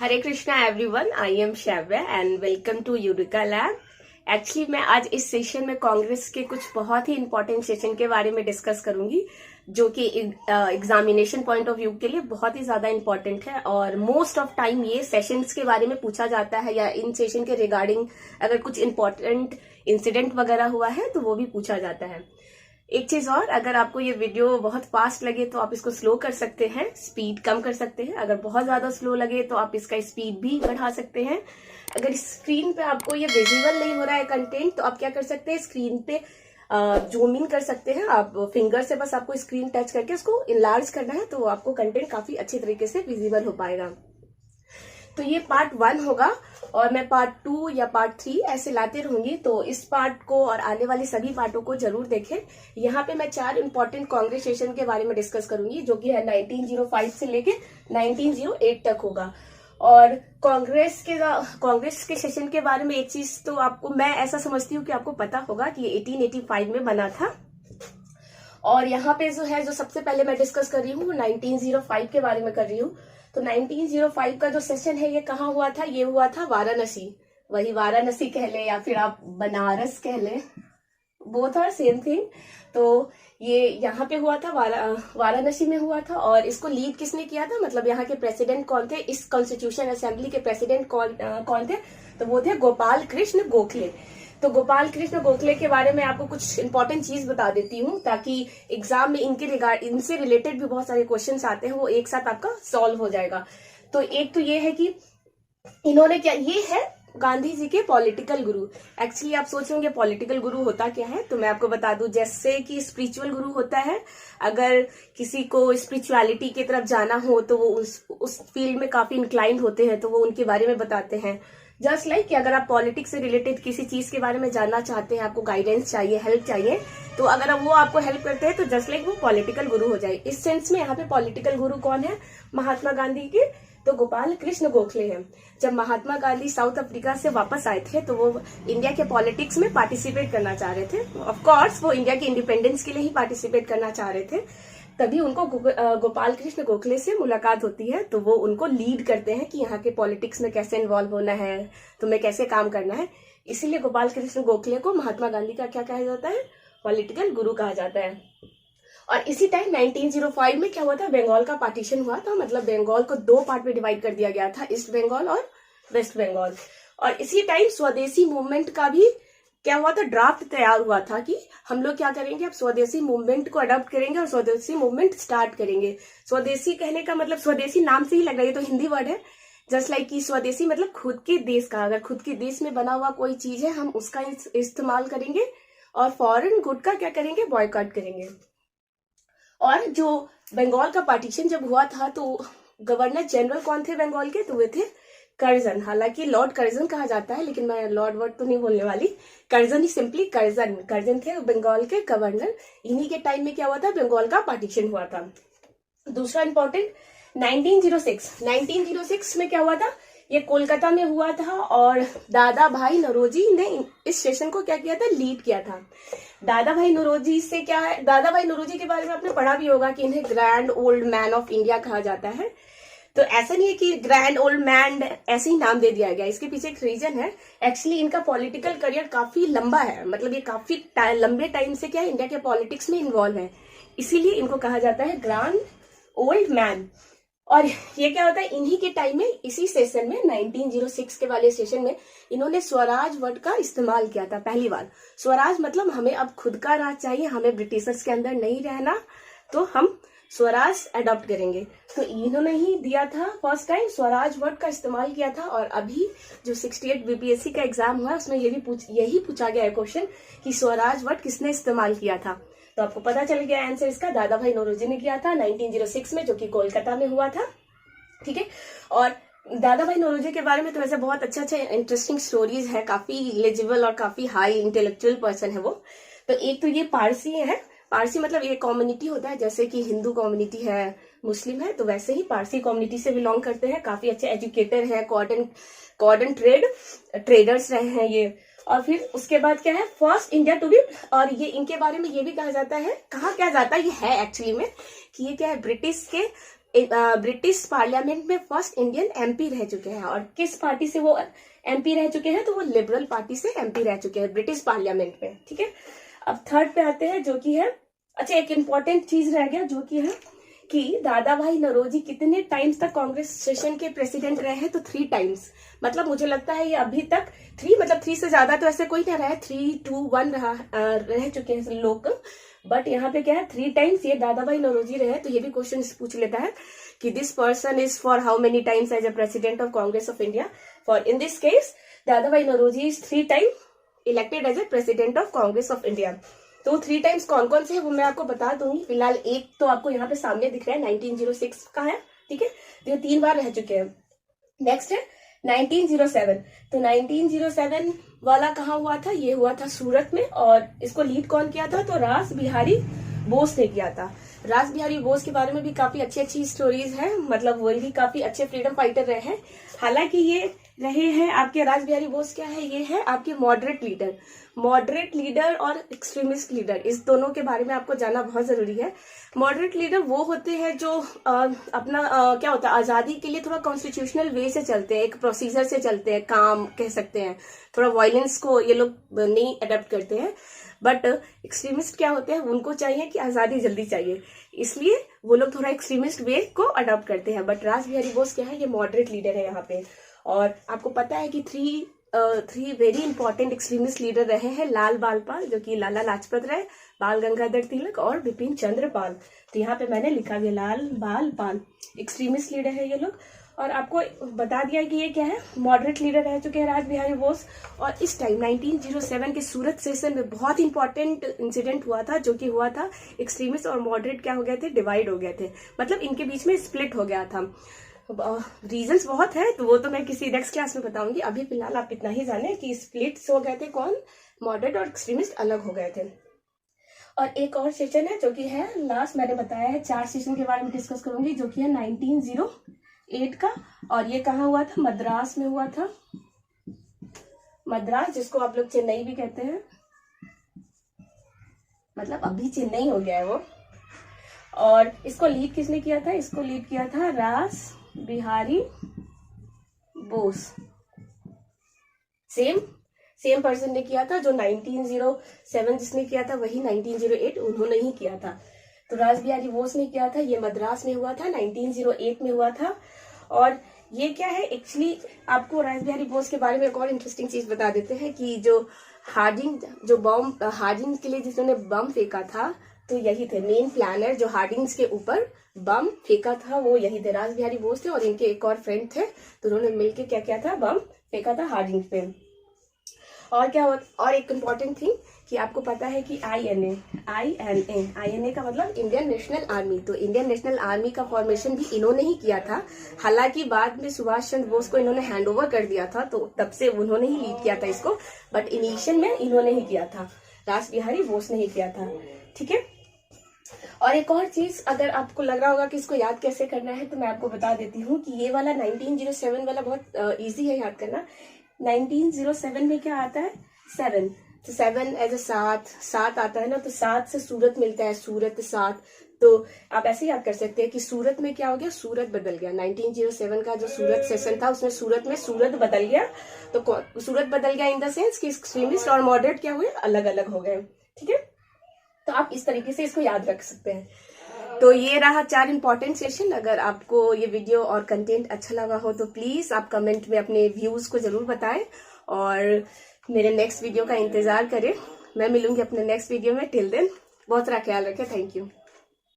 Hare Krishna everyone, I am Shravya and welcome to Eureka lab. Actually मैं आज इस session में कांग्रेस के कुछ बहुत ही इंपॉर्टेंट सेशन के बारे में डिस्कस करूंगी, जो कि एग्जामिनेशन पॉइंट ऑफ व्यू के लिए बहुत ही ज्यादा इंपॉर्टेंट है। और मोस्ट ऑफ टाइम ये सेशंस के बारे में पूछा जाता है, या इन सेशन के रिगार्डिंग अगर कुछ इंपॉर्टेंट इंसिडेंट वगैरह हुआ है तो वो भी पूछा जाता है। एक चीज और, अगर आपको ये वीडियो बहुत फास्ट लगे तो आप इसको स्लो कर सकते हैं, स्पीड कम कर सकते हैं। अगर बहुत ज्यादा स्लो लगे तो आप इसका स्पीड भी बढ़ा सकते हैं। अगर स्क्रीन पे आपको ये विजिबल नहीं हो रहा है कंटेंट, तो आप क्या कर सकते हैं, स्क्रीन पे जूम इन कर सकते हैं। आप फिंगर से बस आपको स्क्रीन टच करके उसको इनलार्ज करना है, तो आपको कंटेंट काफी अच्छे तरीके से विजिबल हो पाएगा। तो ये पार्ट 1 होगा और मैं पार्ट 2 या पार्ट 3 ऐसे लाते रहूंगी। तो इस पार्ट को और आने वाले सभी पार्टों को जरूर देखें। यहाँ पे मैं 4 इंपॉर्टेंट कांग्रेस सेशन के बारे में डिस्कस करूंगी, जो कि है 1905 से लेके 1908 तक होगा। और कांग्रेस के सेशन के बारे में एक चीज तो आपको, मैं ऐसा समझती हूँ कि आपको पता होगा कि ये 1885 में बना था। और यहाँ पे जो सबसे पहले मैं डिस्कस कर रही हूँ 1905 के बारे में कर रही हूँ। तो 1905 का जो सेशन है ये कहाँ हुआ था, ये हुआ था वाराणसी। वही वाराणसी कह ले या फिर आप बनारस कह ले, बोथ आर सेम थिंग। तो ये यहाँ पे हुआ था, वाराणसी में हुआ था। और इसको लीड किसने किया था, मतलब यहाँ के प्रेसिडेंट कौन थे, इस कॉन्स्टिट्यूशन असेंबली के प्रेसिडेंट कौन थे, तो वो थे गोपाल कृष्ण गोखले। तो गोपाल कृष्ण गोखले के बारे में आपको कुछ इंपॉर्टेंट चीज बता देती हूँ, ताकि एग्जाम में इनसे रिलेटेड भी बहुत सारे क्वेश्चंस आते हैं, वो एक साथ आपका सॉल्व हो जाएगा। तो एक तो ये है कि इन्होंने क्या, ये है गांधी जी के पॉलिटिकल गुरु। एक्चुअली आप सोच होंगे पॉलिटिकल गुरु होता क्या है, तो मैं आपको बता दूं, जैसे कि स्पिरिचुअल गुरु होता है, अगर किसी को स्पिरिचुअलिटी की तरफ जाना हो तो वो उस फील्ड में काफी इंक्लाइंड होते हैं, तो वो उनके बारे में बताते हैं। जस्ट लाइक कि अगर आप पॉलिटिक्स से रिलेटेड किसी चीज के बारे में जानना चाहते हैं, आपको गाइडेंस चाहिए, हेल्प चाहिए, तो अगर वो आपको हेल्प करते हैं तो जस्ट लाइक वो पॉलिटिकल गुरु हो जाए। इस सेंस में यहाँ पे पॉलिटिकल गुरु कौन है, महात्मा गांधी के, तो गोपाल कृष्ण गोखले हैं। जब महात्मा गांधी साउथ अफ्रीका से वापस आए थे तो वो इंडिया के पॉलिटिक्स में पार्टिसिपेट करना चाह रहे थे। ऑफ कोर्स वो इंडिया के इंडिपेंडेंस के लिए ही पार्टिसिपेट करना चाह रहे थे। तभी उनको गोपाल कृष्ण गोखले से मुलाकात होती है, तो वो उनको लीड करते हैं कि यहाँ के पॉलिटिक्स में कैसे इन्वॉल्व होना है, तुम्हें कैसे काम करना है। इसीलिए गोपाल कृष्ण गोखले को महात्मा गांधी का क्या कहा जाता है, पॉलिटिकल गुरु कहा जाता है। और इसी टाइम 1905 में क्या हुआ था, बंगाल का पार्टीशन हुआ था, मतलब बंगाल को 2 पार्ट में डिवाइड कर दिया गया था, ईस्ट बंगाल और वेस्ट बंगाल। और इसी टाइम स्वदेशी मूवमेंट का भी क्या हुआ था, ड्राफ्ट तैयार हुआ था कि हम लोग क्या करेंगे, अब स्वदेशी मूवमेंट को अडॉप्ट करेंगे और स्वदेशी मूवमेंट स्टार्ट करेंगे। स्वदेशी कहने का मतलब, स्वदेशी नाम से ही लग रहा है, तो हिंदी वर्ड है। जस्ट लाइक कि स्वदेशी मतलब खुद के देश का, अगर खुद के देश में बना हुआ कोई चीज है हम उसका इस्तेमाल करेंगे, और फॉरेन गुड का क्या करेंगे, बॉयकॉट करेंगे। और जो बंगाल का पार्टीशन जब हुआ था तो गवर्नर जनरल कौन थे बंगाल के, तो वे थे कर्जन। हालांकि लॉर्ड कर्जन कहा जाता है, लेकिन मैं लॉर्ड वर्ड तो नहीं बोलने वाली, कर्जन ही, सिंपली कर्जन थे बंगाल के गवर्नर। इन्हीं के टाइम में क्या हुआ था, बंगाल का पार्टीशन हुआ था। दूसरा इंपॉर्टेंट 1906 में क्या हुआ था, ये कोलकाता में हुआ था। और दादा भाई नौरोजी ने इस सेशन को क्या किया था, लीड किया था। दादा भाई नौरोजी से क्या है, दादा भाई नौरोजी के बारे में आपने पढ़ा भी होगा कि इन्हें grand old man of India कहा जाता है। तो ऐसा नहीं है कि ग्रैंड ओल्ड मैन ऐसे ही नाम दे दिया गया, इसके पीछे एक रीजन है। एक्चुअली इनका पॉलिटिकल करियर काफी लंबा है, मतलब ये काफी लंबे टाइम से क्या है, इंडिया के पॉलिटिक्स में इन्वॉल्व है, इसीलिए इनको कहा जाता है ग्रैंड ओल्ड मैन। और ये क्या होता है, इन्हीं के टाइम में, इसी सेशन में 1906 के वाले सेशन में इन्होंने स्वराज वर्ड का इस्तेमाल किया था पहली बार। स्वराज मतलब हमें अब खुद का राज चाहिए, हमें ब्रिटिशर्स के अंदर नहीं रहना, तो हम स्वराज अडॉप्ट करेंगे। तो इन्होंने ही दिया था फर्स्ट टाइम, स्वराज वर्ड का इस्तेमाल किया था। और अभी जो 68 बीपीएससी का एग्जाम हुआ उसमें यही पूछा गया है क्वेश्चन कि स्वराज वर्ड किसने इस्तेमाल किया था। तो आपको पता चल गया आंसर इसका, दादा भाई नौरोजी ने किया था 1906 में, जो कि कोलकाता में हुआ था। ठीक है। और दादा भाई नौरोजी के बारे में तो वैसे बहुत अच्छा इंटरेस्टिंग स्टोरीज है, काफी एलिजिबल और काफी हाई इंटेलेक्चुअल पर्सन है वो। तो एक तो ये पारसी है, पारसी मतलब ये कम्युनिटी होता है, जैसे कि हिंदू कम्युनिटी है, मुस्लिम है, तो वैसे ही पारसी कम्युनिटी से बिलोंग करते हैं। काफी अच्छे एजुकेटर हैं, कॉटन ट्रेडर्स रहे हैं ये। और फिर उसके बाद क्या है, फर्स्ट इंडिया टू बी, और ये इनके बारे में ये भी कहा जाता है, कहा क्या जाता है, ये है एक्चुअली में कि ये क्या है, ब्रिटिश के ब्रिटिश पार्लियामेंट में फर्स्ट इंडियन एमपी रह चुके हैं। और किस पार्टी से वो एमपी रह चुके हैं? तो वो लिबरल पार्टी से एमपी रह चुके हैं ब्रिटिश पार्लियामेंट में। ठीक है, अब थर्ड पे आते हैं जो कि है, अच्छा एक इंपॉर्टेंट चीज रह गया जो कि है कि दादा भाई नौरोजी कितने टाइम्स तक कांग्रेस सेशन के प्रेसिडेंट रहे हैं? तो 3 टाइम्स। मतलब मुझे लगता है ये अभी तक 3, मतलब 3 से ज्यादा तो ऐसे कोई नहीं रहा है, 3, 2, 1 रह चुके हैं लोग। बट यहाँ पे क्या है, 3 टाइम्स ये दादा भाई नौरोजी रहे। तो ये भी क्वेश्चन पूछ लेता है कि this person is for how many times as a president of Congress of India? For in this case Dadabhai Naoroji is 3 time elected as a president of Congress of India. तो 3 टाइम्स कौन कौन से है वो मैं आपको बता दूंगी। फिलहाल एक तो आपको यहाँ पे सामने दिख रहा है, 1906 का है। ठीक है, तो 3 बार रह चुके हैं। नेक्स्ट है 1907। तो 1907 वाला कहाँ हुआ था? ये हुआ था सूरत में। और इसको लीड कौन किया था? तो रास बिहारी बोस ने किया था। रास बिहारी बोस के बारे में भी काफी अच्छी स्टोरीज है, मतलब वो भी काफी अच्छे फ्रीडम फाइटर रहे हैं। हालांकि ये रहे हैं आपके रास बिहारी बोस क्या है, ये है आपके मॉडरेट लीडर और एक्सट्रीमिस्ट लीडर। इस दोनों के बारे में आपको जानना बहुत जरूरी है। मॉडरेट लीडर वो होते हैं जो अपना क्या होता है, आजादी के लिए थोड़ा कॉन्स्टिट्यूशनल वे से चलते हैं, एक प्रोसीजर से चलते हैं, काम कह सकते हैं। थोड़ा वायलेंस को ये लोग नहीं अडेप्ट करते हैं। बट एक्सट्रीमिस्ट क्या होते हैं, उनको चाहिए कि आजादी जल्दी चाहिए, इसलिए वो लोग थोड़ा एक्सट्रीमिस्ट वे को अडॉप्ट करते हैं। बट रास बिहारी बोस क्या है, ये मॉडरेट लीडर है यहाँ पे। और आपको पता है कि 3 वेरी इंपॉर्टेंट एक्सट्रीमिस्ट लीडर रहे हैं। लाल बाल पाल जो कि लाला लाजपत राय, बाल गंगाधर तिलक और बिपिन चंद्र पाल। तो यहाँ पे मैंने लिखा गया लाल बाल पाल एक्सट्रीमिस्ट लीडर है ये लोग। और आपको बता दिया कि ये क्या है, मॉडरेट लीडर रह चुके हैं राज बिहारी बोस। और इस टाइम 1907 के सूरत सेशन में बहुत इंपॉर्टेंट इंसिडेंट हुआ था, जो कि हुआ था एक्सट्रीमिस्ट और मॉडरेट क्या हो गए थे, डिवाइड हो गए थे, मतलब इनके बीच में स्प्लिट हो गया था। रीजंस बहुत है, तो वो तो मैं किसी नेक्स्ट क्लास में बताऊंगी। अभी फिलहाल आप इतना ही जाने कि स्प्लिट्स हो गए थे, कौन, मॉडरेट और एक्सट्रीमिस्ट अलग हो गए थे। और एक और सेशन है जो कि है लास्ट, मैंने बताया है 4 सेशन के बारे में डिस्कस करूंगी, जो कि है 1908 का। और ये कहाँ हुआ था? मद्रास में हुआ था। मद्रास, जिसको आप लोग चेन्नई भी कहते हैं, मतलब अभी चेन्नई हो गया है वो। और इसको लीड किसने किया था? इसको लीड किया था रास बिहारी बोस। सेम पर्सन ने किया था, जो 1907 जिसने किया था वही 1908 उन्होंने ही किया था। तो रास बिहारी बोस ने किया था, ये मद्रास में हुआ था, 1908 में हुआ था। और ये क्या है, एक्चुअली आपको रास बिहारी बोस के बारे में एक और इंटरेस्टिंग चीज बता देते हैं कि जो हार्डिंग के लिए जिन्होंने बम फेंका था, तो यही थे मेन प्लानर, जो हार्डिंग्स के ऊपर बम फेंका था वो यही थे, रास बिहारी बोस थे। और इनके एक और फ्रेंड थे, तो उन्होंने मिलकर क्या किया था, बम फेंका था हार्डिंग्स पे। और क्या हुआ, और एक इम्पॉर्टेंट थिंग कि आपको पता है कि INA का मतलब इंडियन नेशनल आर्मी। तो इंडियन नेशनल आर्मी का फॉर्मेशन भी इन्होंने ही किया था। हालांकि बाद में सुभाष चंद्र बोस को इन्होंने हैंड ओवर कर दिया था, तो तब से उन्होंने ही लीड किया था इसको। बट इनिशियल में इन्होंने ही किया था, रास बिहारी बोस ने ही किया था। ठीक है, और एक और चीज अगर आपको लग रहा होगा कि इसको याद कैसे करना है, तो मैं आपको बता देती हूँ कि ये वाला 1907 वाला बहुत इजी है याद करना। 1907 में क्या आता है, 7। तो 7 एज ए 7 आता है ना, तो 7 से सूरत मिलता है, सूरत 7। तो आप ऐसे याद कर सकते हैं कि सूरत में क्या हो गया, सूरत बदल गया। 1907 का जो सूरत सेशन था उसमें सूरत में सूरत बदल गया। तो सूरत बदल गया इन द सेंस कि एक्सट्रीमिस्ट और मॉडरेट क्या हुए, अलग अलग हो गए। ठीक है, तो आप इस तरीके से इसको याद रख सकते हैं। तो ये रहा 4 इंपॉर्टेंट सेशन। अगर आपको ये वीडियो और कंटेंट अच्छा लगा हो तो प्लीज आप कमेंट में अपने व्यूज को जरूर बताएं और मेरे नेक्स्ट वीडियो का इंतजार करें। मैं मिलूंगी अपने नेक्स्ट वीडियो में। टिल देन बहुत सारा ख्याल रखें। Thank you.